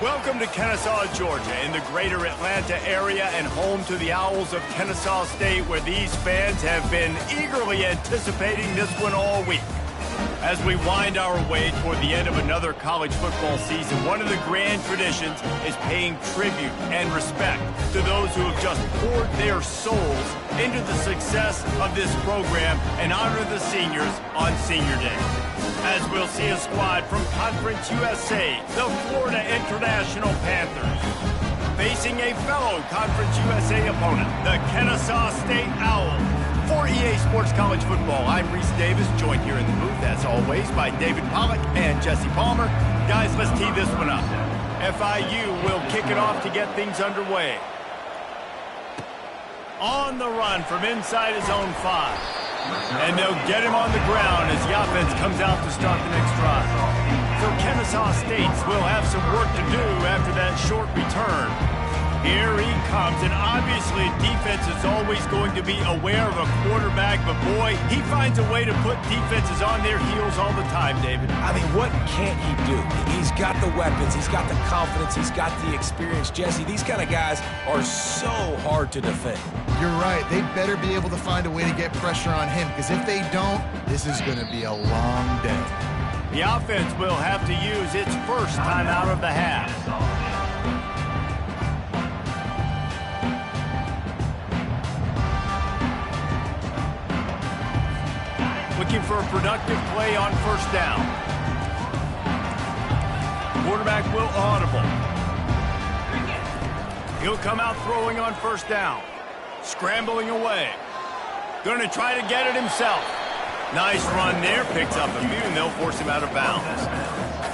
Welcome to Kennesaw, Georgia, in the greater Atlanta area and home to the Owls of Kennesaw State, where these fans have been eagerly anticipating this one all week. As we wind our way toward the end of another college football season, one of the grand traditions is paying tribute and respect to those who have just poured their souls into the success of this program and honor the seniors on Senior Day. As we'll see a squad from Conference USA, the Florida International Panthers, facing a fellow Conference USA opponent, the Kennesaw State Owls. For EA Sports College Football, I'm Reese Davis, joined here in the booth, as always, by David Pollack and Jesse Palmer. Guys, let's tee this one up. FIU will kick it off to get things underway. On the run from inside his own 5. And they'll get him on the ground as the offense comes out to start the next drive. So Kennesaw State will have some work to do after that short return. Here he comes, and obviously defense is always going to be aware of a quarterback, but boy, he finds a way to put defenses on their heels all the time, David. I mean, what can't he do? He's got the weapons, he's got the confidence, he's got the experience. Jesse, these kind of guys are so hard to defend. You're right. They better be able to find a way to get pressure on him, because if they don't, this is going to be a long day. The offense will have to use its first time out of the half. Looking for a productive play on first down. Quarterback will audible. He'll come out throwing on first down. Scrambling away. Going to try to get it himself. Nice run there. Picks up a few, and they'll force him out of bounds.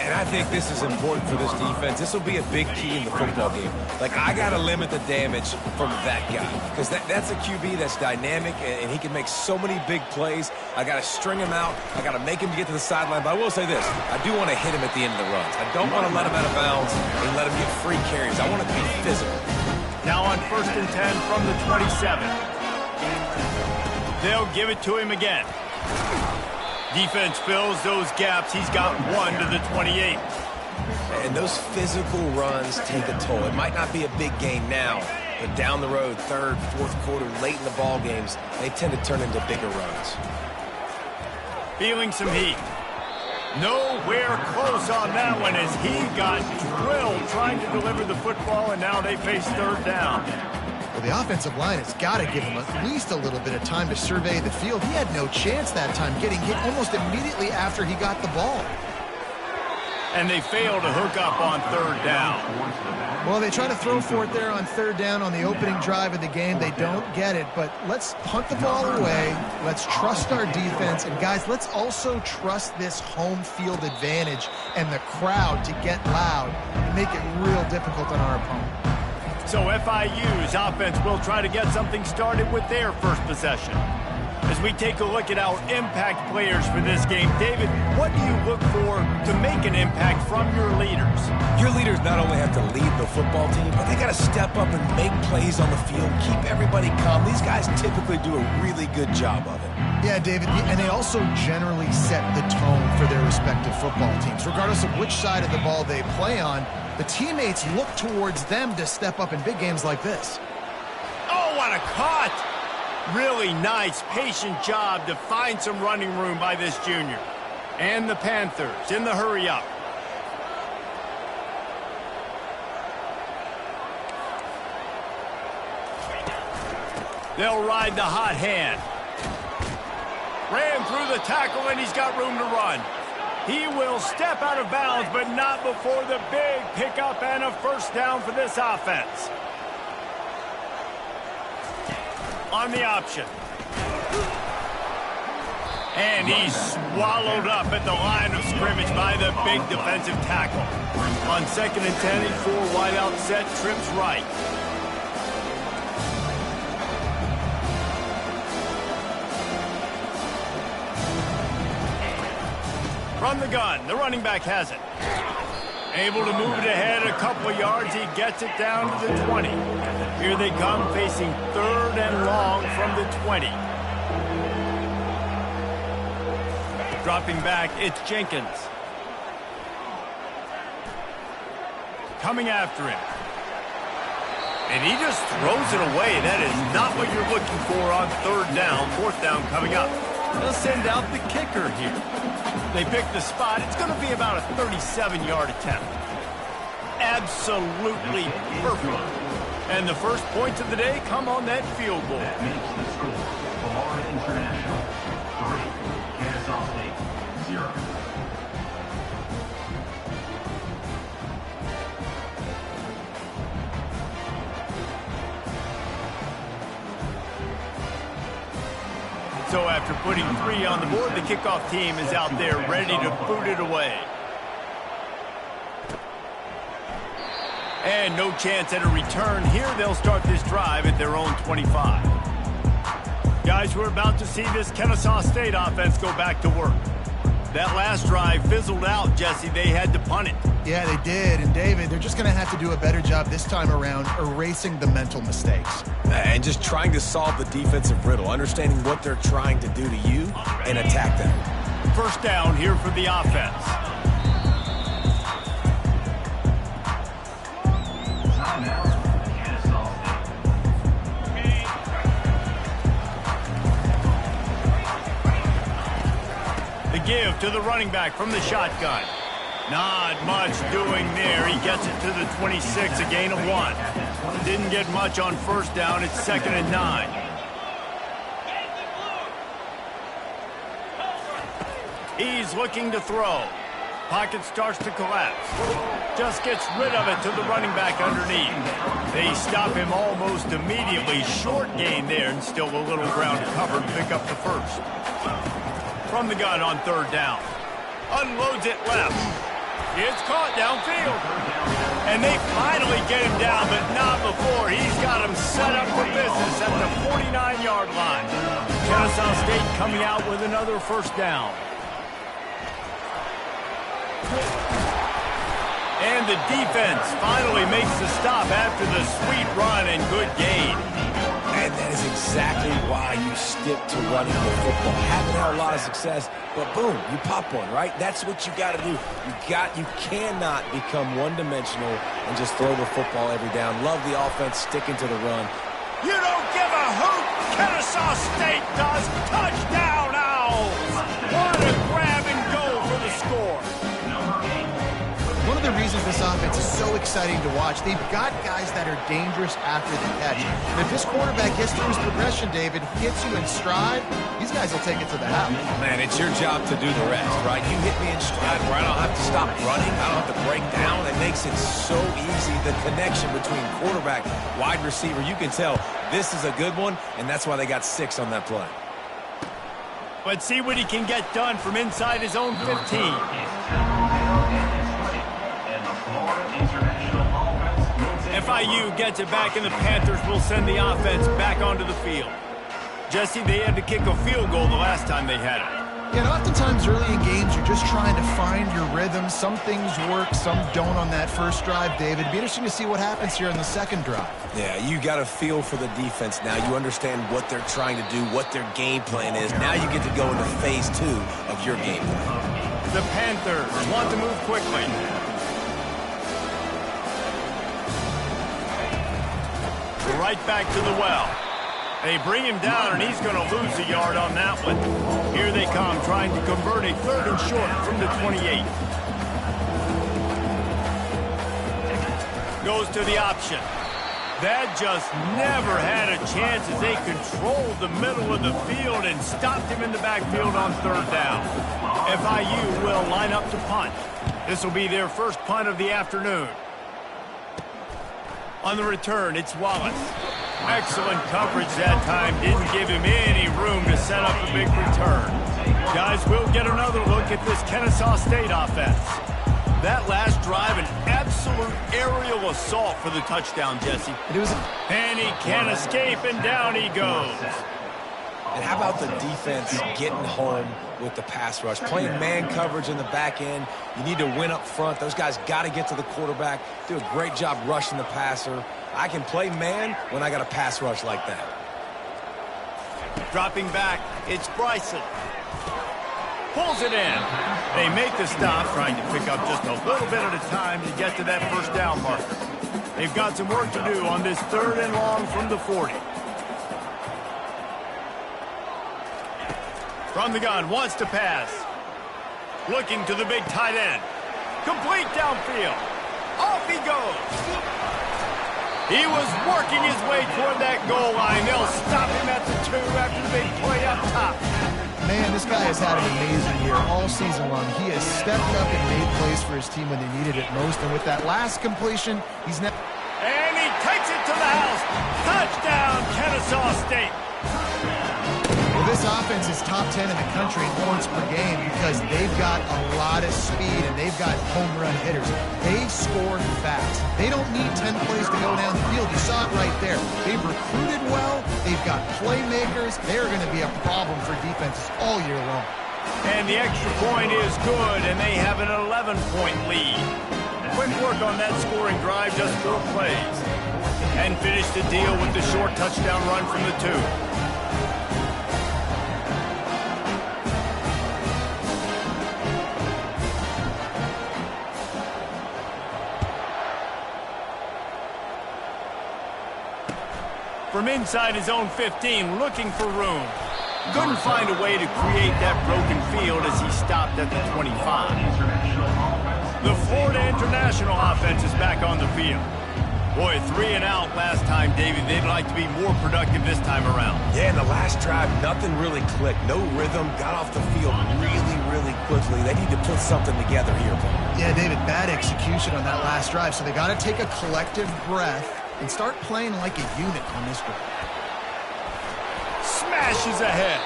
And I think this is important for this defense. This will be a big key in the football game. Like, I got to limit the damage from that guy, because that's a QB that's dynamic, and he can make so many big plays. I got to string him out. I got to make him get to the sideline. But I will say this. I do want to hit him at the end of the runs. I don't want to let him out of bounds and let him get free carries. I want it to be physical. Now on 1st and 10 from the 27. They'll give it to him again. Defense fills those gaps. He's got one to the 28. And those physical runs take a toll. It might not be a big gain now, but down the road, third, fourth quarter, late in the ball games, they tend to turn into bigger runs. Feeling some heat. Nowhere close on that one as he got drilled trying to deliver the football, and now they face third down. Well, the offensive line has got to give him at least a little bit of time to survey the field. He had no chance that time, getting hit almost immediately after he got the ball. And they fail to hook up on third down. Well, they try to throw for it there on third down on the opening drive of the game. They don't get it, but let's punt the ball away. Let's trust our defense. And, guys, let's also trust this home field advantage and the crowd to get loud and make it real difficult on our opponent. So FIU's offense will try to get something started with their first possession. As we take a look at our impact players for this game, David, what do you look for to make an impact from your leaders? Your leaders not only have to lead the football team, but they got to step up and make plays on the field, keep everybody calm. These guys typically do a really good job of it. Yeah, David, and they also generally set the tone for their respective football teams. Regardless of which side of the ball they play on, the teammates look towards them to step up in big games like this. Oh, what a cut! Really nice, patient job to find some running room by this junior. And the Panthers in the hurry-up. They'll ride the hot hand. Ran through the tackle, and he's got room to run. He will step out of bounds, but not before the big pickup and a first down for this offense. On the option. And he's swallowed up at the line of scrimmage by the big defensive tackle. On 2nd and 10, a 4 wide out set, trips right. From the gun, the running back has it. Able to move it ahead a couple of yards. He gets it down to the 20. Here they come, facing 3rd and long from the 20. Dropping back, it's Jenkins. coming after him. And he just throws it away. That is not what you're looking for on third down. Fourth down coming up. They'll send out the kicker here. They pick the spot. It's going to be about a 37-yard attempt. Absolutely perfect. And the first points of the day come on that field goal. That makes the score. Florida International 3, Kennesaw State 0. So after putting 3 on the board, the kickoff team is out there ready to boot it away. And no chance at a return here. They'll start this drive at their own 25. Guys, we're about to see this Kennesaw State offense go back to work. That last drive fizzled out, Jesse. They had to punt it. Yeah, they did. And, David, they're just going to have to do a better job this time around erasing the mental mistakes. And just trying to solve the defensive riddle, understanding what they're trying to do to you and attack them. First down here for the offense. The give to the running back from the shotgun. Not much doing there. He gets it to the 26, a gain of 1. Didn't get much on first down. It's 2nd and 9. He's looking to throw. Pocket starts to collapse. Just gets rid of it to the running back underneath. They stop him almost immediately. Short gain there and still a little ground covered. Pick up the first. From the gun on third down. Unloads it left. It's caught downfield. And they finally get him down, but not before. He's got him set up for business at the 49-yard line. Kennesaw State coming out with another first down. And the defense finally makes the stop after the sweet run and good gain. And that is exactly why you stick to running the football. Haven't had a lot of success, but boom, you pop one, right? That's what you got to do. You cannot become one-dimensional and just throw the football every down. Love the offense sticking to the run. You don't give a hoot. Kennesaw State does. Touchdown, Owls. What a grab and go for the score. One of the reasons this offense is so exciting to watch, they've got guys that are dangerous after the catch. And if this quarterback gets through his progression, David, hits you in stride, these guys will take it to the house. Man, it's your job to do the rest, right? You hit me in stride where I don't have to stop running. I don't have to break down. It makes it so easy. The connection between quarterback, wide receiver, you can tell this is a good one, and that's why they got 6 on that play. Let's see what he can get done from inside his own 15. FIU gets it back, and the Panthers will send the offense back onto the field. Jesse, they had to kick a field goal the last time they had it. Yeah, and oftentimes early in games, you're just trying to find your rhythm. Some things work, some don't on that first drive, David. It'd be interesting to see what happens here in the second drive. Yeah, you got a feel for the defense now. You understand what they're trying to do, what their game plan is. Now you get to go into phase 2 of your game plan. The Panthers want to move quickly. Right back to the well. They bring him down, and he's going to lose a yard on that one. Here they come, trying to convert a 3rd and short from the 28. Goes to the option. That just never had a chance as they controlled the middle of the field and stopped him in the backfield on 3rd down. FIU will line up to punt. This will be their first punt of the afternoon. On the return, it's Wallace. Excellent coverage that time. Didn't give him any room to set up a big return. Guys, we'll get another look at this Kennesaw State offense. That last drive, an absolute aerial assault for the touchdown, Jesse. And he can't escape, and down he goes. And how about the defense getting home with the pass rush? Playing man coverage in the back end. You need to win up front. Those guys got to get to the quarterback. Do a great job rushing the passer. I can play man when I got a pass rush like that. Dropping back, it's Bryson. Pulls it in. They make the stop, trying to pick up just a little bit at a time to get to that first down marker. They've got some work to do on this 3rd and long from the 40. From the gun, wants to pass. Looking to the big tight end. Complete downfield. Off he goes. He was working his way toward that goal line. They'll stop him at the 2 after the big play up top. Man, this guy has had an amazing year all season long. He has stepped up and made plays for his team when they needed it most. And with that last completion, he's now... And he takes it to the house. Touchdown, Kennesaw State. Well, this offense is top 10 in the country in points per game because they've got a lot of speed and they've got home run hitters. They score fast. They don't need 10 plays to go down the field. You saw it right there. They've recruited well. They've got playmakers. They're going to be a problem for defenses all year long. And the extra point is good, and they have an 11-point lead. Quick work on that scoring drive, just 4 plays. And finish the deal with the short touchdown run from the 2. From inside his own 15, looking for room. Couldn't find a way to create that broken field as he stopped at the 25. The Florida International offense is back on the field. Boy, 3 and out last time, David. They'd like to be more productive this time around. Yeah, in the last drive, nothing really clicked. No rhythm, got off the field really quickly. They need to put something together here. Yeah, David, bad execution on that last drive, so they got to take a collective breath and start playing like a unit on this drive. Smashes ahead.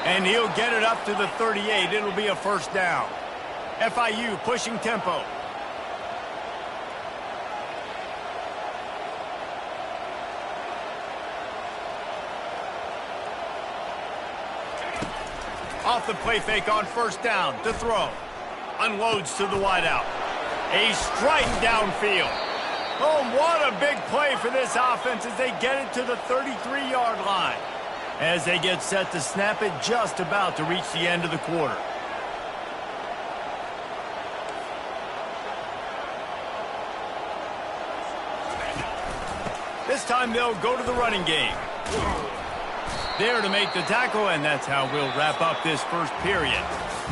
And he'll get it up to the 38. It'll be a first down. FIU pushing tempo. Off the play fake on first down to throw. Unloads to the wideout. A strike downfield. Oh, what a big play for this offense as they get it to the 33-yard line. As they get set to snap it, just about to reach the end of the quarter. This time they'll go to the running game. There to make the tackle, and that's how we'll wrap up this first period.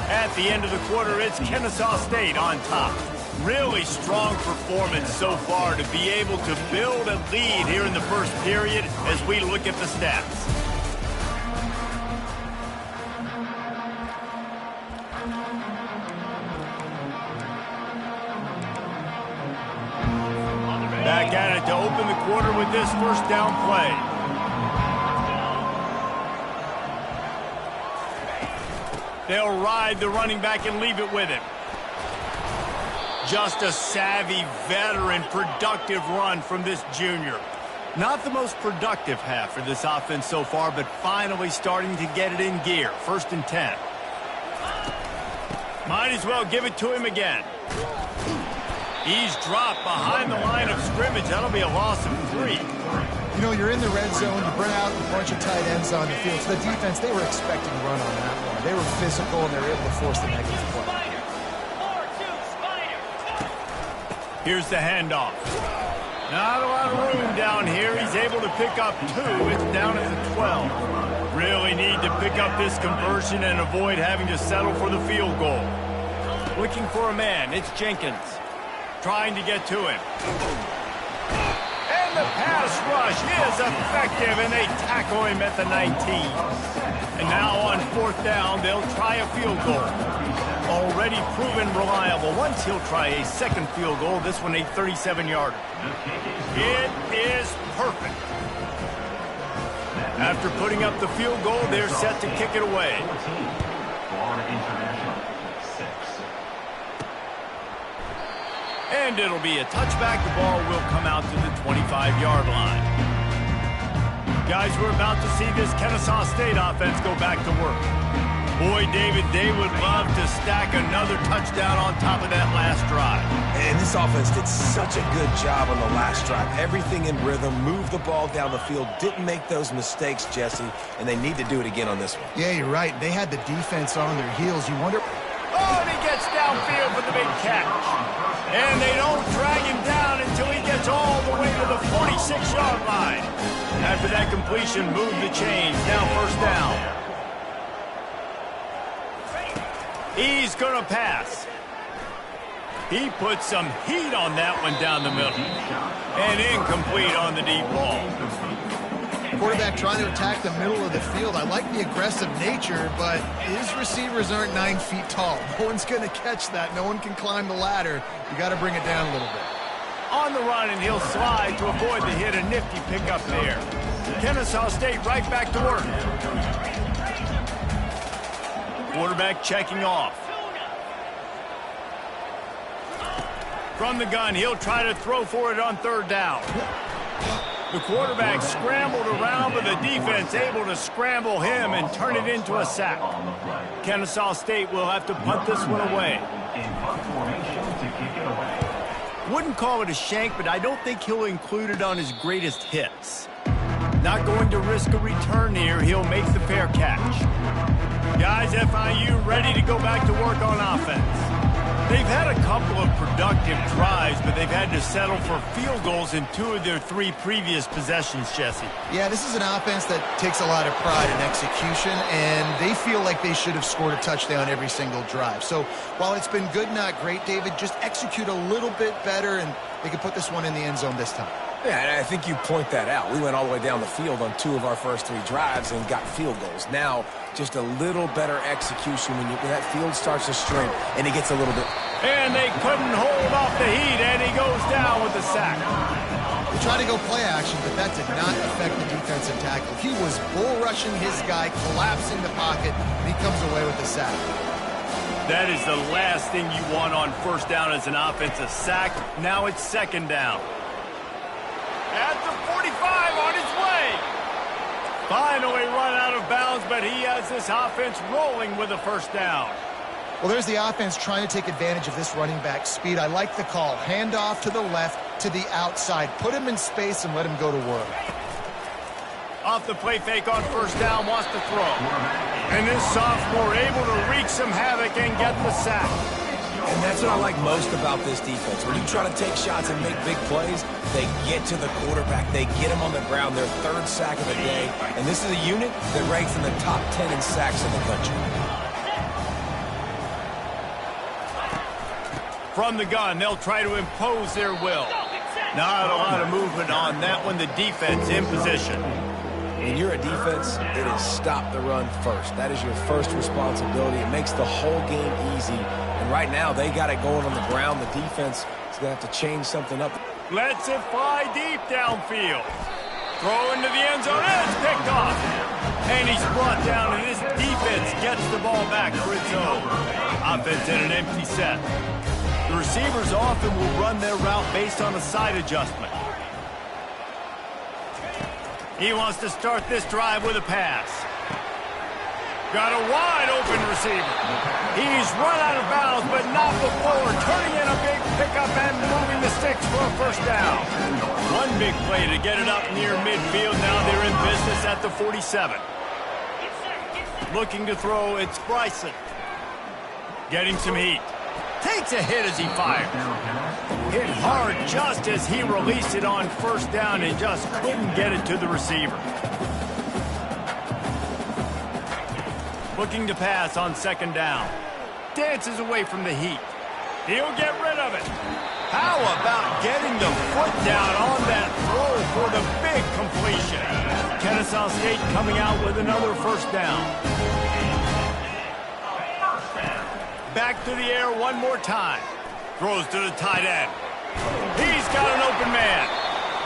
At the end of the quarter, it's Kennesaw State on top. Really strong performance so far to be able to build a lead here in the first period as we look at the stats. Back at it to open the quarter with this first down play. They'll ride the running back and leave it with him. Just a savvy, veteran, productive run from this junior. Not the most productive half for this offense so far, but finally starting to get it in gear. 1st and 10. Might as well give it to him again. He's dropped behind the line of scrimmage. That'll be a loss of 3. You know, you're in the red zone. You bring out a bunch of tight ends on the field. So the defense, they were expecting to run on that one. They were physical, and they were able to force the negative play. Here's the handoff. Not a lot of room down here. He's able to pick up 2. It's down at the 12. Really need to pick up this conversion and avoid having to settle for the field goal. Looking for a man. It's Jenkins. Trying to get to him. And the pass rush is effective, and they tackle him at the 19. And now on 4th down, they'll try a field goal. Already proven reliable. Once he'll try a second field goal, this one a 37-yarder. It is perfect. After putting up the field goal, they're set to kick it away. Florida International, 6. And it'll be a touchback. The ball will come out to the 25-yard line. Guys, we're about to see this Kennesaw State offense go back to work. Boy, David, they would love to stack another touchdown on top of that last drive. And this offense did such a good job on the last drive. Everything in rhythm, moved the ball down the field, didn't make those mistakes, Jesse, and they need to do it again on this one. Yeah, you're right. They had the defense on their heels. You wonder... Oh, and he gets downfield for the big catch. And they don't drag him down until he gets all the way to the 46-yard line. After that completion, move the chains. Now first down. He's going to pass. He put some heat on that one down the middle. And incomplete on the deep ball. Quarterback trying to attack the middle of the field. I like the aggressive nature, but his receivers aren't 9 feet tall. No one's going to catch that. No one can climb the ladder. You got to bring it down a little bit. On the run, and he'll slide to avoid the hit. A nifty pickup there. Kennesaw State right back to work. Quarterback checking off. From the gun, he'll try to throw for it on third down. The quarterback scrambled around, but the defense able to scramble him and turn it into a sack. Kennesaw State will have to punt this one away. Wouldn't call it a shank, but I don't think he'll include it on his greatest hits. Not going to risk a return here. He'll make the fair catch. Guys, FIU ready to go back to work on offense. They've had a couple of productive drives, but they've had to settle for field goals in 2 of their 3 previous possessions, Jesse. Yeah, this is an offense that takes a lot of pride in execution, and they feel like they should have scored a touchdown every single drive. So while it's been good, not great, David, just execute a little bit better, and they can put this one in the end zone this time. Yeah, and I think you point that out. We went all the way down the field on 2 of our first 3 drives and got field goals. Now, just a little better execution when that field starts to string and he gets a little bit. And they couldn't hold off the heat, and he goes down with the sack. They tried to go play action, but that did not affect the defensive tackle. He was bull rushing his guy, collapsing the pocket, and he comes away with the sack. That is the last thing you want on first down as an offensive sack. Now it's second down. At the 45 on his way. Finally run out of bounds, but he has this offense rolling with a first down. Well, there's the offense trying to take advantage of this running back speed. I like the call. Hand off to the left, to the outside. Put him in space and let him go to work. Off the play fake on first down, wants to throw. And this sophomore able to wreak some havoc and get the sack. And that's what I like most about this defense. When you try to take shots and make big plays, they get to the quarterback. They get him on the ground, their 3rd sack of the day. And this is a unit that ranks in the top 10 in sacks in the country. From the gun, they'll try to impose their will. Not a lot of movement on that one. The defense in position. When you're a defense, it is stop the run first. That is your first responsibility. It makes the whole game easy. And right now, they got it going on the ground. The defense is going to have to change something up. Lets it fly deep downfield. Throw into the end zone, and it's picked off. And he's brought down, and this defense gets the ball back for its own. Offense in an empty set. The receivers often will run their route based on a side adjustment. He wants to start this drive with a pass. Got a wide open receiver. He's run out of bounds, but not before turning in a big pickup and moving the sticks for a first down. One big play to get it up near midfield. Now they're in business at the 47. Looking to throw, it's Bryson. Getting some heat. Takes a hit as he fires. Hit hard just as he released it on first down and just couldn't get it to the receiver. Looking to pass on second down. Dances away from the heat. He'll get rid of it. How about getting the foot down on that throw for the big completion? Kennesaw State coming out with another first down. Back to the air one more time. Throws to the tight end. He's got an open man.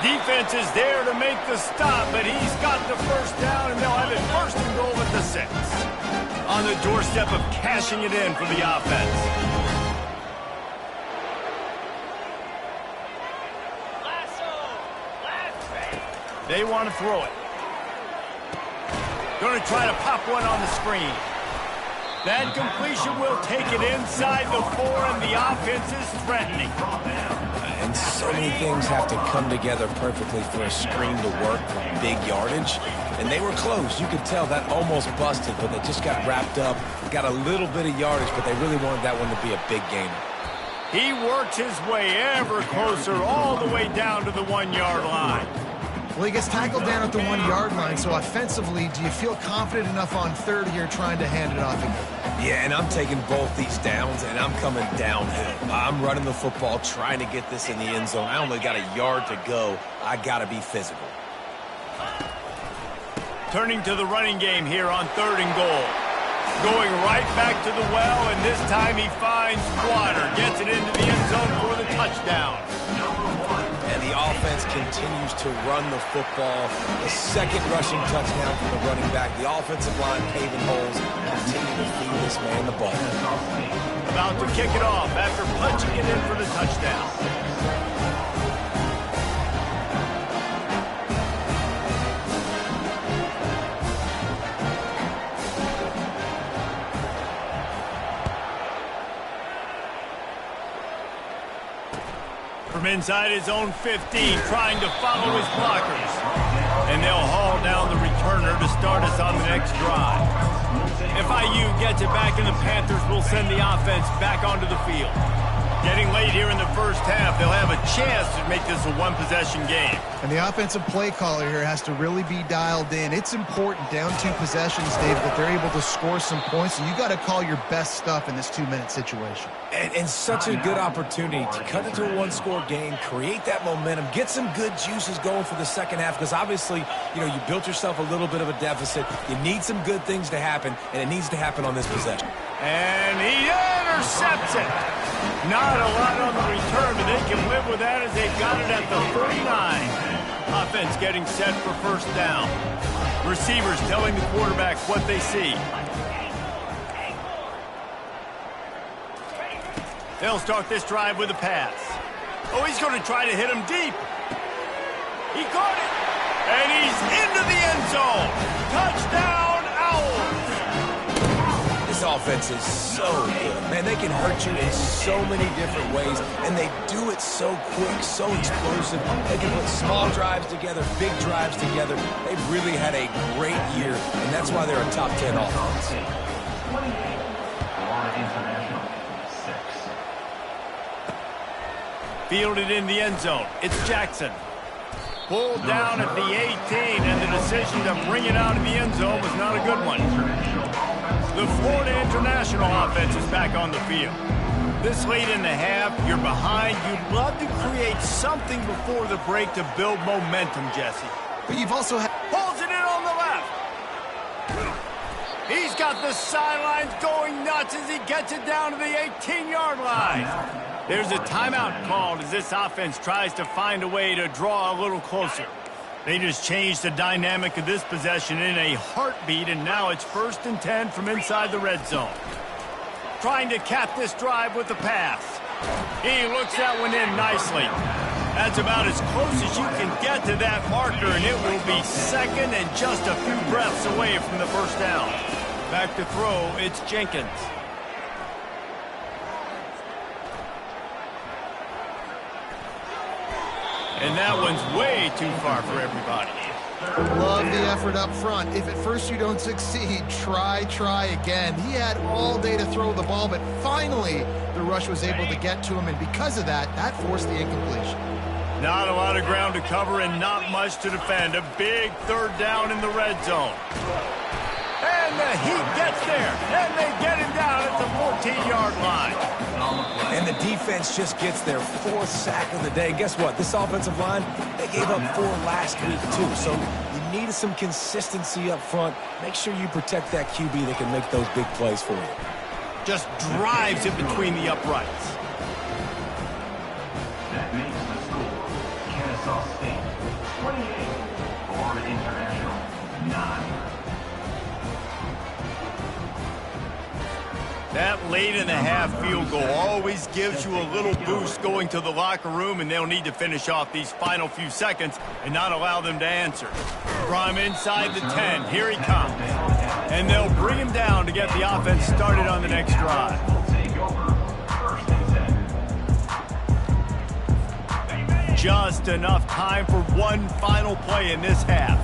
Defense is there to make the stop, but he's got the first down, and they'll have it first and goal at the 6. On the doorstep of cashing it in for the offense. They want to throw it. Going to try to pop one on the screen. That completion will take it inside the 4, and the offense is threatening. And so many things have to come together perfectly for a screen to work for big yardage. And they were close. You could tell that almost busted, but they just got wrapped up, got a little bit of yardage, but they really wanted that one to be a big gainer. He works his way ever closer all the way down to the 1-yard line. Well, he gets tackled down at the 1-yard line, so offensively, do you feel confident enough on third here trying to hand it off again? Yeah, and I'm taking both these downs, and I'm coming downhill. I'm running the football, trying to get this in the end zone. I only got a yard to go. I got to be physical. Turning to the running game here on 3rd and goal. Going right back to the well, and this time he finds Water. Gets it into the end zone for the touchdown. And the offense continues to run the football. The second rushing touchdown from the running back. The offensive line paving holes. Continue to feed this man the ball. About to kick it off after punching it in for the touchdown. From inside his own 15, trying to follow his blockers. And they'll haul down the returner to start us on the next drive. If IU gets it back in, the Panthers will send the offense back onto the field. Getting late here in the first half, they'll have a chance to make this a one-possession game. And the offensive play caller here has to really be dialed in. It's important down 2 possessions, Dave, that they're able to score some points. So you got to call your best stuff in this 2-minute situation. And such a good opportunity to cut into a 1-score game, create that momentum, get some good juices going for the second half, because obviously, you know, you built yourself a little bit of a deficit. You need some good things to happen, and it needs to happen on this possession. And he intercepts it. Not a lot on the return, but they can live with that as they got it at the 39. Offense getting set for first down. Receivers telling the quarterback what they see. They'll start this drive with a pass. Oh, he's going to try to hit him deep. He caught it. And he's into the end zone. Touchdown, Owls. This offense is so good. Man, they can hurt you in so many different ways, and they do it so quick, so explosive. They can put small drives together, big drives together. They've really had a great year, and that's why they're a top 10 offense. Fielded in the end zone. It's Jackson. Pulled down at the 18, and the decision to bring it out of the end zone was not a good one. The Florida International offense is back on the field. This late in the half, you're behind. You'd love to create something before the break to build momentum, Jesse. But you've also had... Pulls it in on the left. He's got the sidelines going nuts as he gets it down to the 18-yard line. There's a timeout called as this offense tries to find a way to draw a little closer. They just changed the dynamic of this possession in a heartbeat, and now it's 1st and 10 from inside the red zone. Trying to cap this drive with the pass. He looks that one in nicely. That's about as close as you can get to that marker, and it will be 2nd and just a few breaths away from the first down. Back to throw, it's Jenkins. And that one's way too far for everybody. Love the effort up front. If at first you don't succeed, try again. He had all day to throw the ball, but finally the rush was able to get to him, and because of that, that forced the incompletion. Not a lot of ground to cover and not much to defend. A big 3rd down in the red zone. And the Heat gets there, and they get him down at the 14-yard line. And the defense just gets their 4th sack of the day. Guess what? This offensive line, they gave up 4 last week, too. So you need some consistency up front. Make sure you protect that QB that can make those big plays for you. Just drives it between the uprights. That makes the score Kennesaw State 28, Florida International 9. That late in the half field goal always gives you a little boost going to the locker room, and they'll need to finish off these final few seconds and not allow them to answer. From inside the 10, here he comes. And they'll bring him down to get the offense started on the next drive. Just enough time for one final play in this half.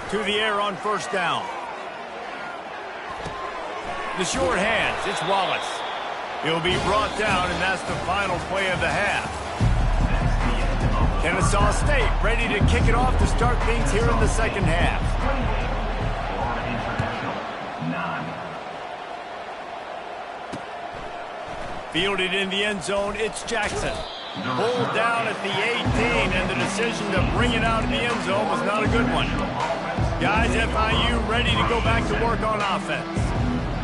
To the air on first down. The short hands, it's Wallace. He'll be brought down, and that's the final play of the half. Kennesaw State ready to kick it off to start things here in the second half. Fielded in the end zone, it's Jackson. Pulled down at the 18, and the decision to bring it out of the end zone was not a good one. Guys, FIU ready to go back to work on offense.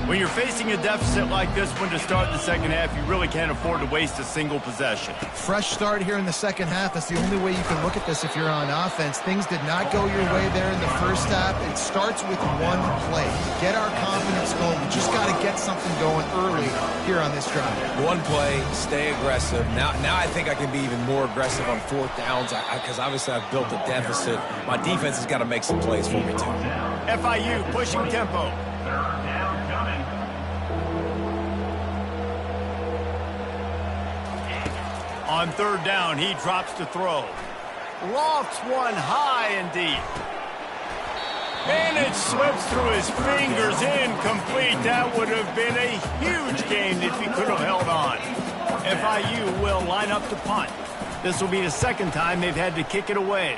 When you're facing a deficit like this one to start the second half, you really can't afford to waste a single possession. Fresh start here in the second half. That's the only way you can look at this if you're on offense. Things did not go your way there in the first half. It starts with one play. Get our confidence going. We just got to get something going early here on this drive. One play, stay aggressive. Now I think I can be even more aggressive on fourth downs because obviously I've built a deficit. My defense has got to make some plays for me too. FIU pushing tempo. On third down, he drops to throw. Lofts one high and deep. And it slips through his fingers, incomplete. That would have been a huge gain if he could have held on. FIU will line up to punt. This will be the second time they've had to kick it away.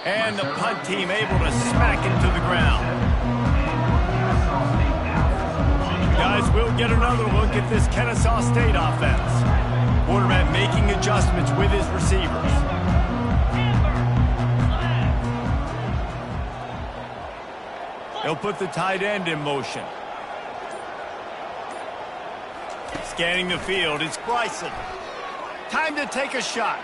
And the punt team able to smack it to the ground. Guys, we'll get another look at this Kennesaw State offense. Quarterback making adjustments with his receivers. He'll put the tight end in motion. Scanning the field, it's Bryson. Time to take a shot.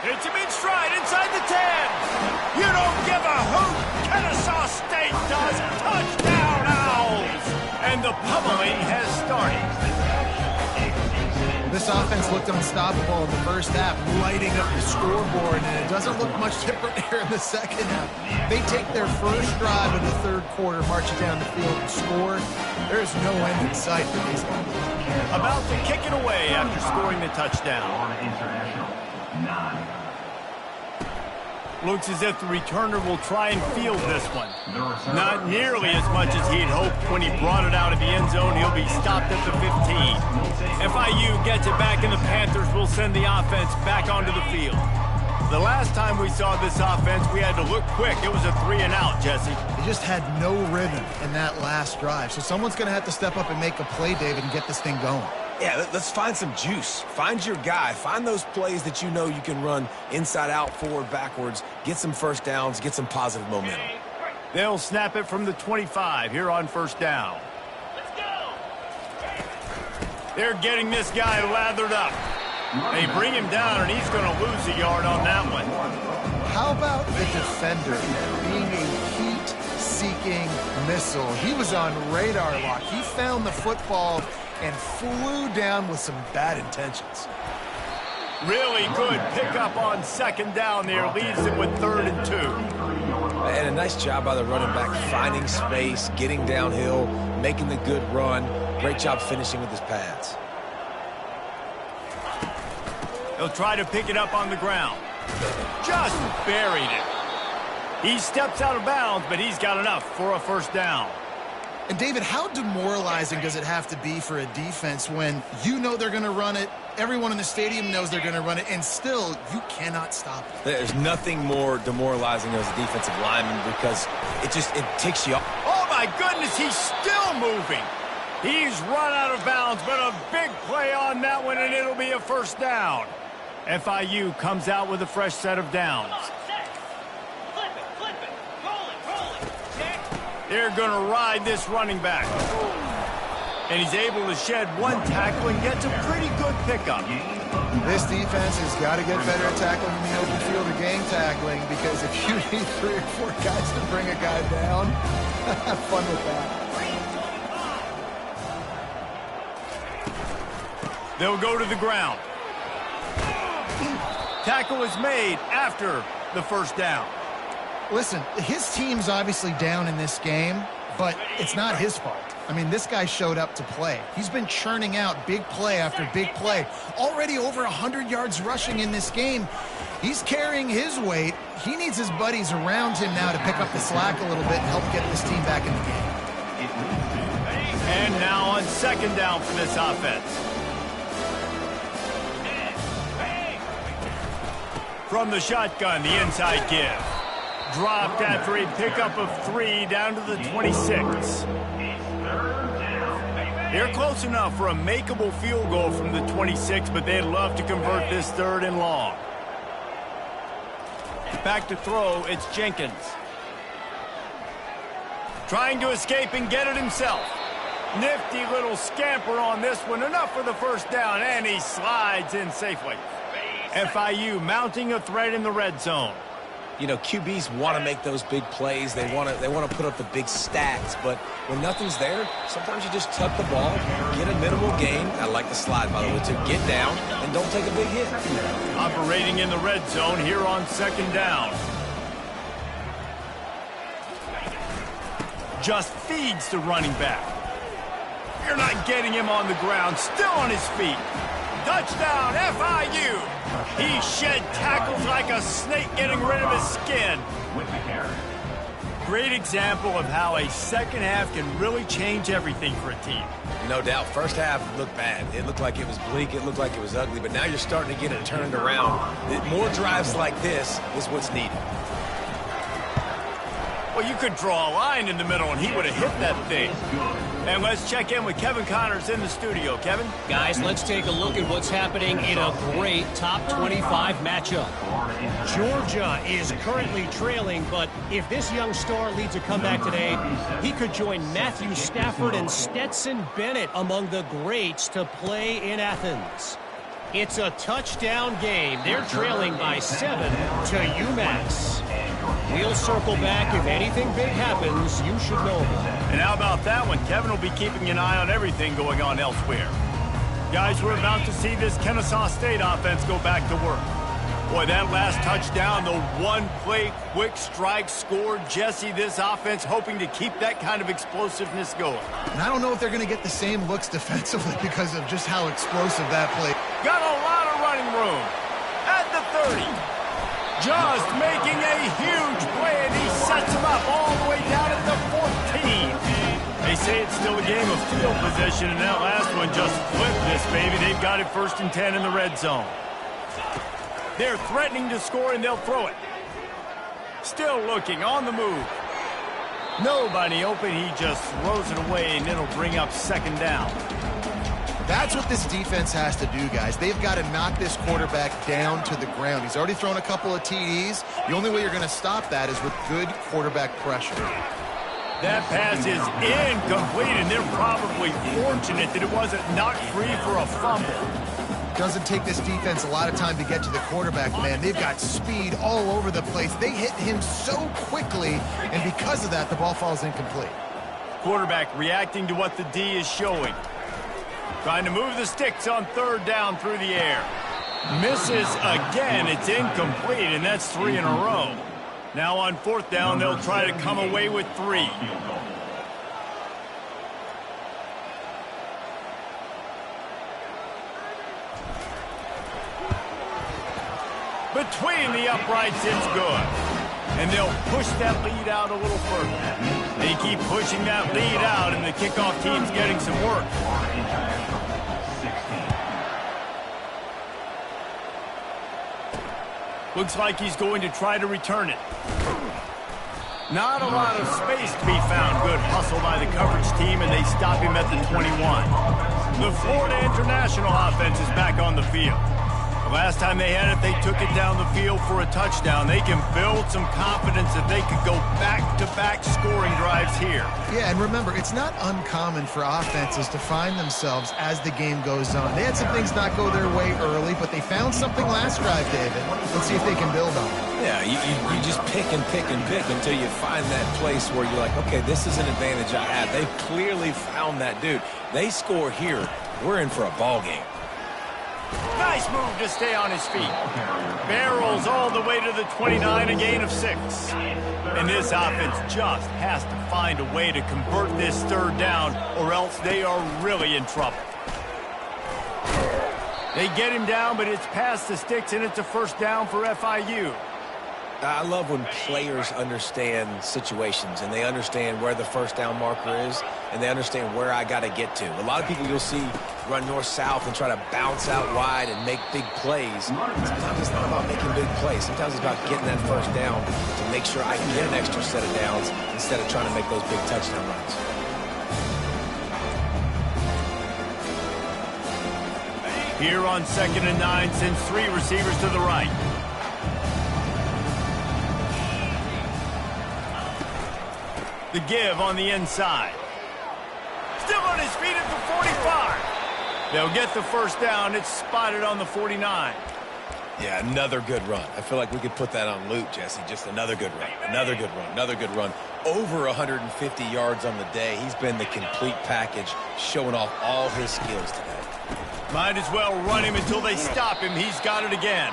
Hits him in stride inside the 10. You don't give a hoot. Kennesaw State does. Touchdown, Owls. And the pummeling has started. This offense looked unstoppable in the first half, lighting up the scoreboard, and it doesn't look much different here in the second half. They take their first drive of the third quarter, march it down the field, and score. There's no end in sight for these guys. About to kick it away after scoring the touchdown. Looks as if the returner will try and field this one. Not nearly as much as he had hoped when he brought it out of the end zone. He'll be stopped at the 15. FIU gets it back, and the Panthers will send the offense back onto the field. The last time we saw this offense, we had to look quick. It was a 3-and-out, Jesse. They just had no rhythm in that last drive. So someone's going to have to step up and make a play, David, and get this thing going. Yeah, let's find some juice. Find your guy. Find those plays that you know you can run inside out, forward, backwards. Get some first downs. Get some positive momentum. They'll snap it from the 25 here on first down. Let's go. They're getting this guy lathered up. They bring him down, and he's going to lose a yard on that one. How about the defender being a heat-seeking missile? He was on radar lock. He found the football and flew down with some bad intentions. Really good pickup on second down there. Leaves him with 3rd and 2. And a nice job by the running back, finding space, getting downhill, making the good run. Great job finishing with his pads. He'll try to pick it up on the ground. Just buried it. He steps out of bounds, but he's got enough for a first down. And, David, how demoralizing does it have to be for a defense when you know they're going to run it, everyone in the stadium knows they're going to run it, and still you cannot stop it? There's nothing more demoralizing as a defensive lineman because it ticks you off. Oh, my goodness, he's still moving. He's run out of bounds, but a big play on that one, and it'll be a first down. FIU comes out with a fresh set of downs. Flip it. Roll it. Check. They're going to ride this running back. And he's able to shed one tackle and gets a pretty good pickup. This defense has got to get better at tackling in the open field or gang tackling, because if you need 3 or 4 guys to bring a guy down, have fun with that. They'll go to the ground. Tackle is made after the first down. Listen, his team's obviously down in this game, but it's not his fault. I mean, this guy showed up to play. He's been churning out big play after big play. Already over 100 yards rushing in this game. He's carrying his weight. He needs his buddies around him now to pick up the slack a little bit and help get this team back in the game. And now on second down for this offense. From the shotgun, the inside give. Dropped after a pickup of 3 down to the 26. They're close enough for a makeable field goal from the 26, but they'd love to convert this 3rd and long. Back to throw, it's Jenkins. Trying to escape and get it himself. Nifty little scamper on this one. Enough for the first down, and he slides in safely. FIU mounting a threat in the red zone. You know, QBs want to make those big plays. They want to put up the big stats. But when nothing's there, sometimes you just tuck the ball, get a minimal gain. I like the slide, by the way, to get down and don't take a big hit. Operating in the red zone here on second down. Just feeds the running back. You're not getting him on the ground. Still on his feet. Touchdown, FIU. He shed tackles like a snake getting rid of his skin. Great example of how a second half can really change everything for a team. No doubt. First half looked bad. It looked like it was bleak. It looked like it was ugly. But now you're starting to get it turned around. More drives like this is what's needed. Well, you could draw a line in the middle, and he would have hit that thing. And let's check in with Kevin Connors in the studio. Kevin? Guys, let's take a look at what's happening in a great top 25 matchup. Georgia is currently trailing, but if this young star leads a comeback today, he could join Matthew Stafford and Stetson Bennett among the greats to play in Athens. It's a touchdown game. They're trailing by 7 to UMass. We'll circle back. If anything big happens, you should know about it. And how about that one? Kevin will be keeping an eye on everything going on elsewhere. Guys, we're about to see this Kennesaw State offense go back to work. Boy, that last touchdown, the one-play quick strike scored. Jesse, this offense hoping to keep that kind of explosiveness going. And I don't know if they're going to get the same looks defensively because of just how explosive that play. Got a lot of running room at the 30. Just making a huge play, and he sets him up all the way down at the 14. They say it's still a game of field position, and that last one just flipped this baby. They've got it 1st and 10 in the red zone. They're threatening to score, and they'll throw it. Still looking, on the move. Nobody open, he just throws it away, and it'll bring up second down. That's what this defense has to do, guys. They've got to knock this quarterback down to the ground. He's already thrown a couple of TDs. The only way you're going to stop that is with good quarterback pressure. That pass is incomplete, and they're probably fortunate that it wasn't knocked free for a fumble. Doesn't take this defense a lot of time to get to the quarterback, man. They've got speed all over the place. They hit him so quickly, and because of that, the ball falls incomplete. Quarterback reacting to what the D is showing. Trying to move the sticks on 3rd down through the air. Misses again. It's incomplete, and that's 3 in a row. Now on 4th down, they'll try to come away with 3. Between the uprights, it's good. And they'll push that lead out a little further. They keep pushing that lead out, and the kickoff team's getting some work. Looks like he's going to try to return it. Not a lot of space to be found. Good hustle by the coverage team, and they stop him at the 21. The Florida International offense is back on the field. The last time they had it, they took it down the field for a touchdown. They can build some confidence that they could go back-to-back scoring drives here. Yeah, and remember, it's not uncommon for offenses to find themselves as the game goes on. They had some things not go their way early, but they found something last drive, David. Let's see if they can build on it. Yeah, you just pick and pick and pick until you find that place where you're like, okay, this is an advantage I have. They've clearly found that dude. They score here. We're in for a ball game. Nice move to stay on his feet. Barrels all the way to the 29, a gain of 6. And this offense just has to find a way to convert this third down, or else they are really in trouble. They get him down, but it's past the sticks, and it's a first down for FIU. I love when players understand situations and they understand where the first down marker is and they understand where I got to get to. A lot of people you'll see run north-south and try to bounce out wide and make big plays. Sometimes it's not about making big plays. Sometimes it's about getting that first down to make sure I can get an extra set of downs instead of trying to make those big touchdown runs. Here on 2nd and 9, sends 3 receivers to the right. The give on the inside. Still on his feet at the 45. They'll get the first down. It's spotted on the 49. Yeah, another good run. I feel like we could put that on loop, Jesse. Just another good run, another good run, another good run. Over 150 yards on the day. He's been the complete package, showing off all his skills today. Might as well run him until they stop him. He's got it again.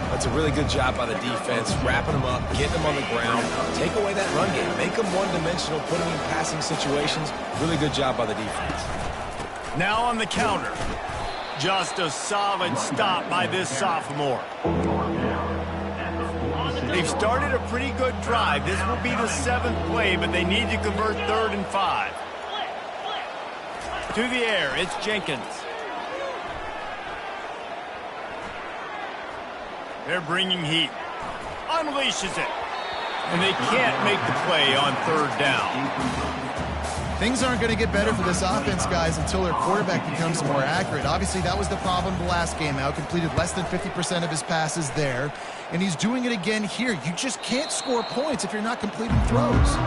That's a really good job by the defense, wrapping them up, getting them on the ground, take away that run game, make them one-dimensional, put them in passing situations. Really good job by the defense. Now on the counter. Just a solid stop by this sophomore. They've started a pretty good drive. This will be the 7th play, but they need to convert 3rd and 5. To the air, it's Jenkins. They're bringing heat. Unleashes it. And they can't make the play on 3rd down. Things aren't going to get better for this offense, guys, until their quarterback becomes more accurate. Obviously, that was the problem the last game out. Completed less than 50% of his passes there. And he's doing it again here. You just can't score points if you're not completing throws.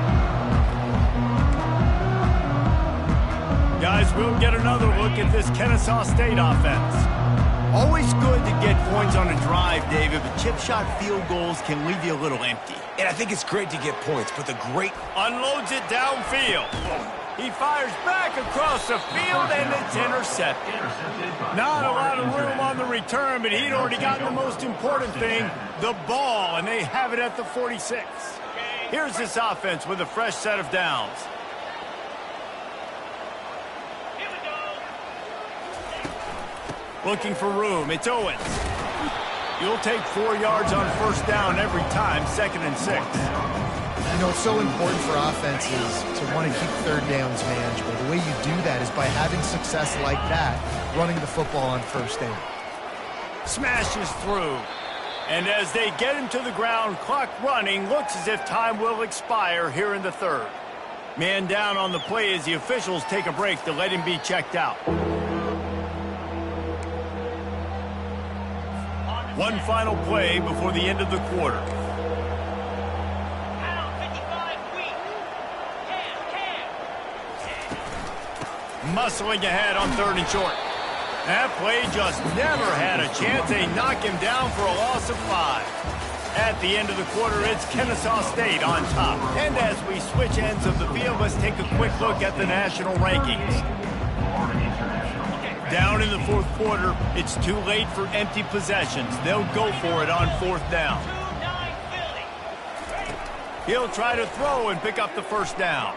Guys, we'll get another look at this Kennesaw State offense. Always good to get points on a drive, David, but chip shot field goals can leave you a little empty. And I think it's great to get points, but the great... Unloads it downfield. He fires back across the field, and it's intercepted. Not a lot of room on the return, but he'd already gotten the most important thing, the ball, and they have it at the 46. Here's this offense with a fresh set of downs. Looking for room. It's Owens. You'll take 4 yards on first down every time, 2nd and 6. You know, it's so important for offenses to want to keep 3rd downs manageable. The way you do that is by having success like that, running the football on 1st down. Smashes through. And as they get him to the ground, clock running, looks as if time will expire here in the 3rd. Man down on the play as the officials take a break to let him be checked out. One final play before the end of the quarter. Muscling ahead on 3rd and short. That play just never had a chance. They knock him down for a loss of 5. At the end of the quarter, it's Kennesaw State on top. And as we switch ends of the field, let's take a quick look at the national rankings. Down in the 4th quarter, it's too late for empty possessions. They'll go for it on 4th down. He'll try to throw and pick up the first down.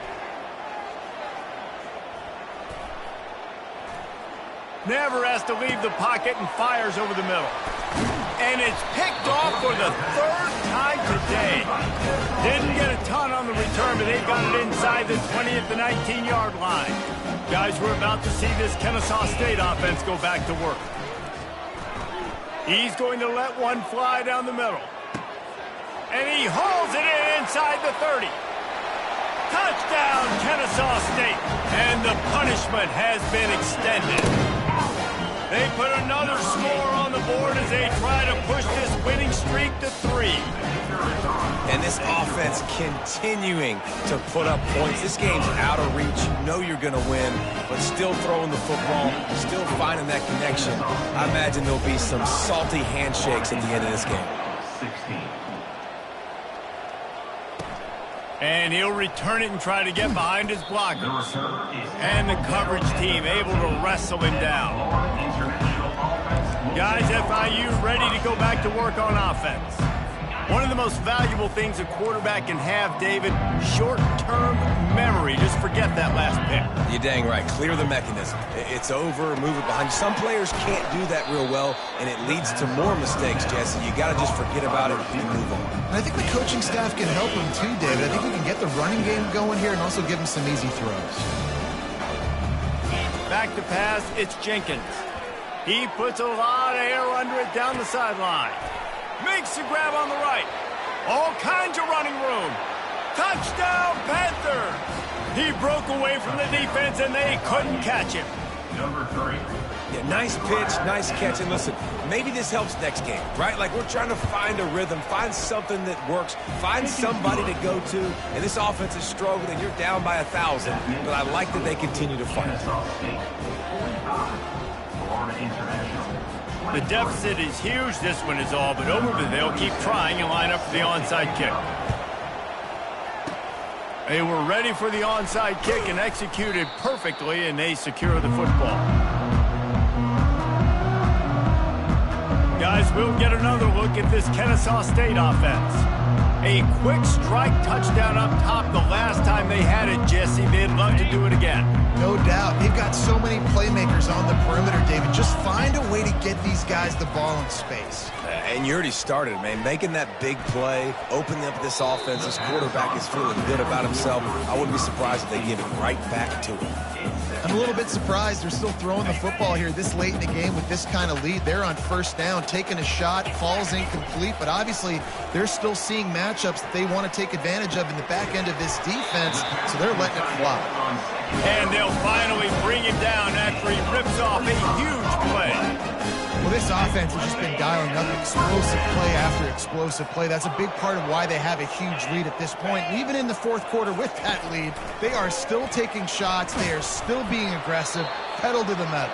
Never has to leave the pocket and fires over the middle. And it's picked off for the 3rd time today. Didn't get a ton on the return, but they got it inside the 20 at the 19-yard line. Guys, we're about to see this Kennesaw State offense go back to work. He's going to let one fly down the middle. And he hauls it in inside the 30. Touchdown, Kennesaw State. And the punishment has been extended. They put another score on the board as they try to push this winning streak to 3. And this offense continuing to put up points. This game's out of reach. You know you're going to win, but still throwing the football, still finding that connection. I imagine there'll be some salty handshakes at the end of this game. 16. And he'll return it and try to get behind his blockers. And the coverage team able to wrestle him down. Guys, FIU ready to go back to work on offense. One of the most valuable things a quarterback can have, David, short-term memory. Just forget that last pick. You're dang right. Clear the mechanism. It's over, move it behind you. Some players can't do that real well, and it leads to more mistakes, Jesse. You got to just forget about it and move on. And I think the coaching staff can help him too, David. I think we can get the running game going here and also give him some easy throws. Back to pass, it's Jenkins. He puts a lot of air under it down the sideline. Makes the grab on the right. All kinds of running room. Touchdown, Panther! He broke away from the defense, and they couldn't catch him. Number 3. Yeah, nice pitch, nice catch. And listen, maybe this helps next game, right? Like, we're trying to find a rhythm, find something that works, find somebody to go to. And this offense is struggling, and you're down by 1,000. But I like that they continue to fight. The deficit is huge. This one is all but over, but they'll keep trying and line up for the onside kick. They were ready for the onside kick and executed perfectly, and they secure the football. Guys, we'll get another look at this Kennesaw State offense. A quick strike touchdown up top the last time they had it, Jesse. They'd love to do it again. No doubt. They've got so many playmakers on the perimeter, David. Just find a way to get these guys the ball in space. And you already started, man. Making that big play, opening up this offense. This quarterback is feeling good about himself. I wouldn't be surprised if they give it right back to him. I'm a little bit surprised they're still throwing the football here this late in the game with this kind of lead. They're on first down, taking a shot, falls incomplete, but obviously they're still seeing matchups that they want to take advantage of in the back end of this defense, so they're letting it fly. And they'll finally bring him down after he rips off a huge play. Well, this offense has just been dialing up explosive play after explosive play. That's a big part of why they have a huge lead at this point. And even in the fourth quarter with that lead, they are still taking shots. They are still being aggressive, pedal to the metal.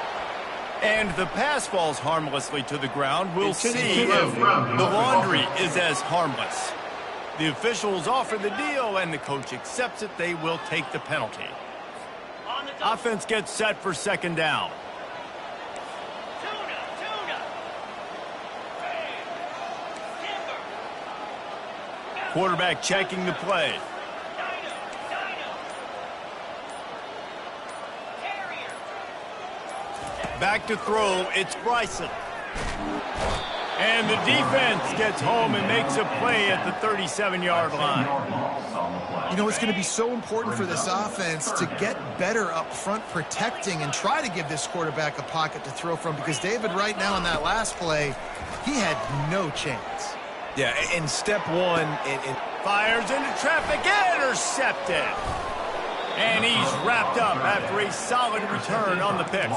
And the pass falls harmlessly to the ground. We'll see if the laundry is as harmless. The officials offer the deal, and the coach accepts it. They will take the penalty. Offense gets set for second down. Quarterback checking the play. Back to throw, it's Bryson. And the defense gets home and makes a play at the 37-yard line. You know, it's going to be so important for this offense to get better up front protecting and try to give this quarterback a pocket to throw from, because David, right now in that last play, he had no chance. Yeah, in step one, Fires into traffic, intercepted. And he's wrapped up after a solid return on the pick.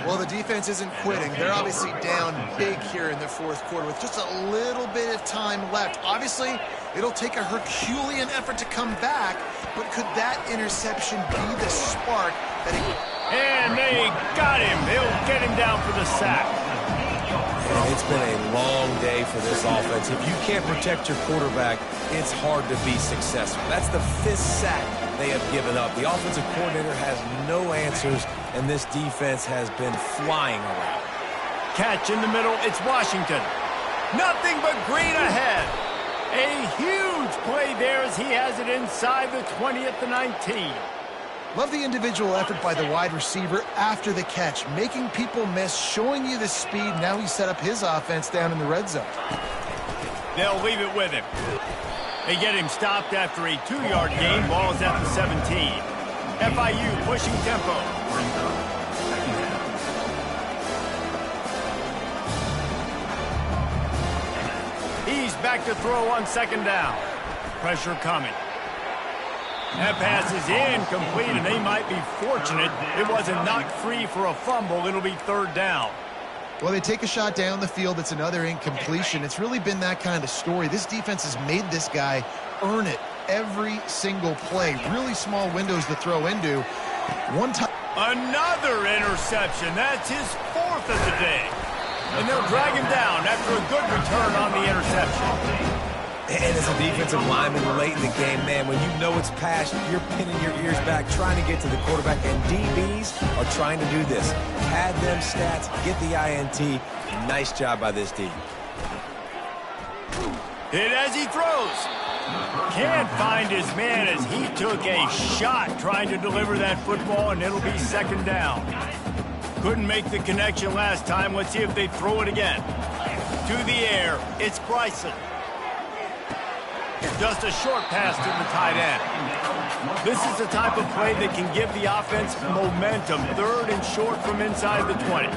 Well, the defense isn't quitting. They're obviously down big here in the fourth quarter with just a little bit of time left. Obviously, it'll take a Herculean effort to come back, but could that interception be the spark that he... And they got him. They'll get him down for the sack. And it's been a long day for this offense. If you can't protect your quarterback, it's hard to be successful. That's the 5th sack they have given up. The offensive coordinator has no answers, and this defense has been flying around. Catch in the middle, it's Washington. Nothing but green ahead. A huge play there as he has it inside the 20 at the 19. Love the individual effort by the wide receiver after the catch, making people miss, showing you the speed. Now he set up his offense down in the red zone. They'll leave it with him. They get him stopped after a 2-yard gain. Ball is at the 17. FIU pushing tempo. He's back to throw on second down. Pressure coming. That pass is incomplete, and they might be fortunate it wasn't knocked free for a fumble. It'll be third down. Well, they take a shot down the field. It's another incompletion. It's really been that kind of story. This defense has made this guy earn it every single play. Really small windows to throw into. One time. Another interception. That's his 4th of the day. And they'll drag him down after a good return on the interception. And as a defensive lineman late in the game, man, when you know it's past, you're pinning your ears back, trying to get to the quarterback, and DBs are trying to do this. Pad them stats, get the INT, Nice job by this D. Hit as he throws. Can't find his man as he took a shot trying to deliver that football, and it'll be second down. Couldn't make the connection last time. Let's see if they throw it again. To the air, it's Bryson. Just a short pass to the tight end. This is the type of play that can give the offense momentum. Third and short from inside the 20.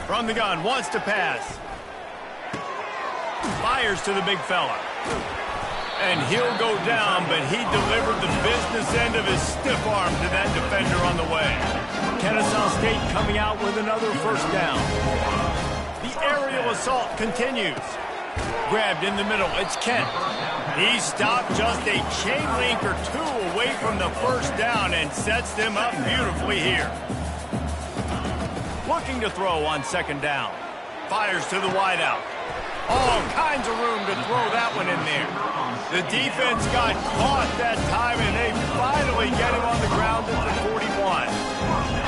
From the gun, wants to pass. Fires to the big fella. And he'll go down, but he delivered the business end of his stiff arm to that defender on the way. Kennesaw State coming out with another first down. The aerial assault continues. Grabbed in the middle, it's Kent. He stopped just a chain link or two away from the first down and sets them up beautifully here. Looking to throw on second down. Fires to the wideout. All kinds of room to throw that one in there. The defense got caught that time, and they finally get him on the ground at the 41.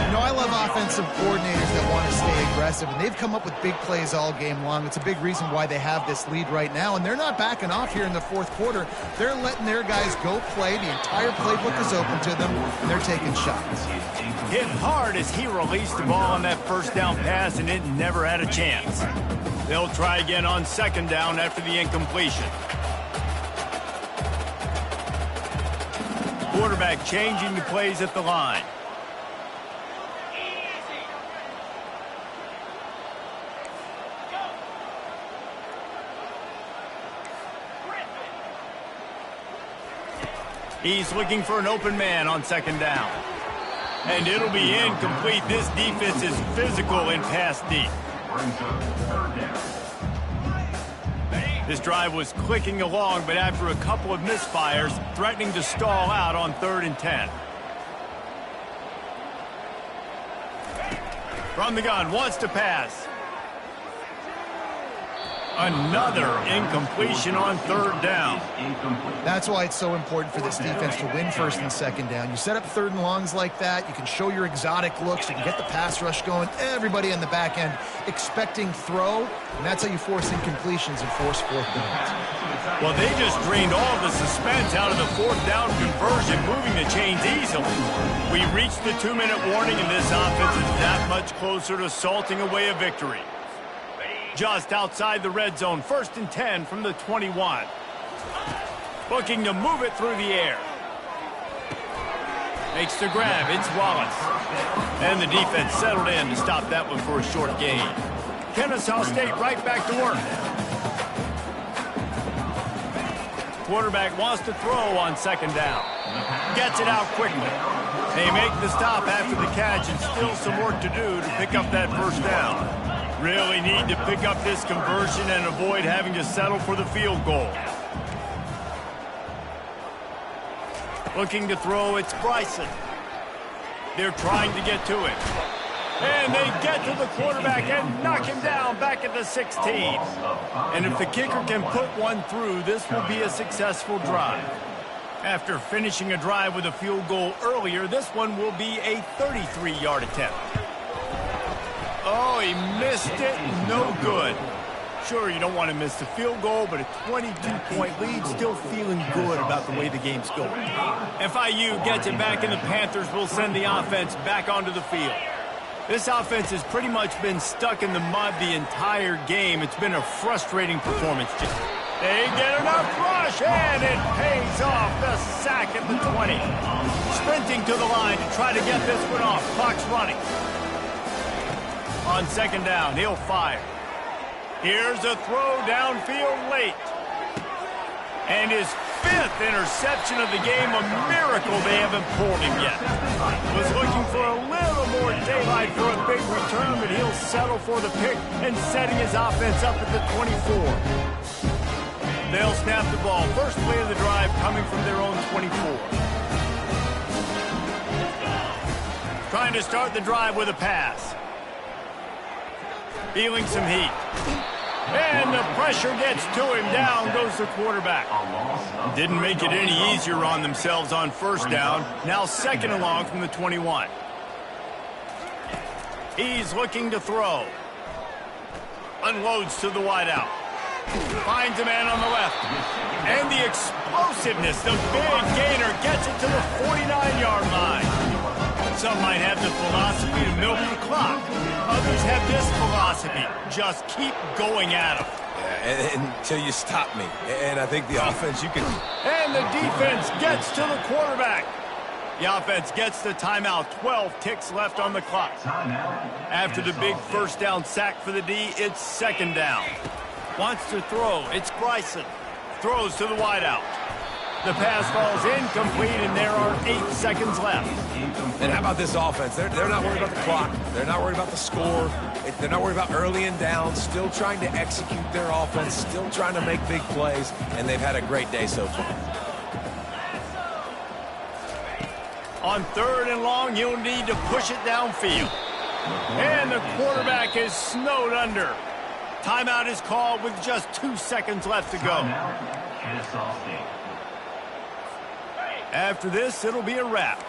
You know, I love offensive coordinators that want to stay aggressive, and they've come up with big plays all game long. It's a big reason why they have this lead right now, and they're not backing off here in the fourth quarter. They're letting their guys go play. The entire playbook is open to them, and they're taking shots. Hit hard as he released the ball on that first down pass, and it never had a chance. They'll try again on second down after the incompletion. Quarterback changing the plays at the line. He's looking for an open man on second down. And it'll be incomplete. This defense is physical in pass deep. This drive was clicking along, but after a couple of misfires, threatening to stall out on 3rd and 10. From the gun, wants to pass. Another incompletion on 3rd down. That's why it's so important for this defense to win 1st and 2nd down. You set up 3rd and longs like that, you can show your exotic looks, you can get the pass rush going, everybody on the back end expecting throw, and that's how you force incompletions and force 4th downs. Well, they just drained all the suspense out of the 4th down conversion, moving the chains easily. We reached the 2-minute warning, and this offense is that much closer to salting away a victory. Just outside the red zone, 1st and 10 from the 21. Looking to move it through the air. Makes the grab, it's Wallace. And the defense settled in to stop that one for a short gain. Kennesaw State right back to work. Quarterback wants to throw on second down. Gets it out quickly. They make the stop after the catch, and still some work to do to pick up that first down. Really need to pick up this conversion and avoid having to settle for the field goal. Looking to throw, it's Bryson. They're trying to get to it. And they get to the quarterback and knock him down back at the 16. And if the kicker can put one through, this will be a successful drive. After finishing a drive with a field goal earlier, this one will be a 33-yard attempt. Oh, he missed it. No good. Sure, you don't want to miss the field goal, but a 22-point lead, still feeling good about the way the game's going. FIU gets it back, and the Panthers will send the offense back onto the field. This offense has pretty much been stuck in the mud the entire game. It's been a frustrating performance. They get enough rush, and it pays off. The sack at the 20. Sprinting to the line to try to get this one off. Clock's running. On second down, he'll fire. Here's a throw downfield late. And his 5th interception of the game, a miracle they haven't pulled him yet. Was looking for a little more daylight for a big return, but he'll settle for the pick and setting his offense up at the 24. They'll snap the ball. First play of the drive coming from their own 24. Trying to start the drive with a pass. Feeling some heat. And the pressure gets to him. Down goes the quarterback. Didn't make it any easier on themselves on first down. Now second and long from the 21. He's looking to throw. Unloads to the wideout. Finds a man on the left. And the explosiveness, the big gainer gets it to the 49-yard line. Some might have the philosophy to milk the clock. Others have this philosophy. Just keep going at them. Yeah, until you stop me. And I think the offense, you can... And the defense gets to the quarterback. The offense gets the timeout. 12 ticks left on the clock. After the big first down sack for the D, it's second down. Wants to throw. It's Bryson. Throws to the wideout. The pass falls incomplete, and there are 8 seconds left. And how about this offense? They're not worried about the clock. They're not worried about the score. They're not worried about early and down. Still trying to execute their offense. Still trying to make big plays. And they've had a great day so far. On third and long, you'll need to push it downfield. And the quarterback is snowed under. Timeout is called with just 2 seconds left to go. After this, it'll be a wrap.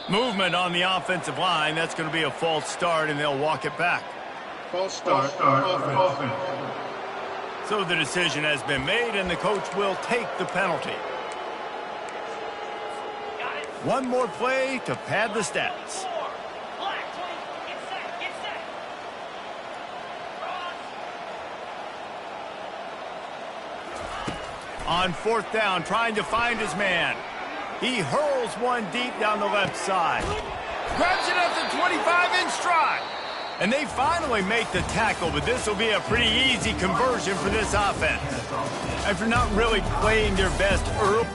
Movement on the offensive line. That's going to be a false start, and they'll walk it back. False start. Offense. So the decision has been made, and the coach will take the penalty. One more play to pad the stats. On fourth down, trying to find his man. He hurls one deep down the left side. Grabs it at the 25 in stride. And they finally make the tackle, but this will be a pretty easy conversion for this offense. After not really playing their best early.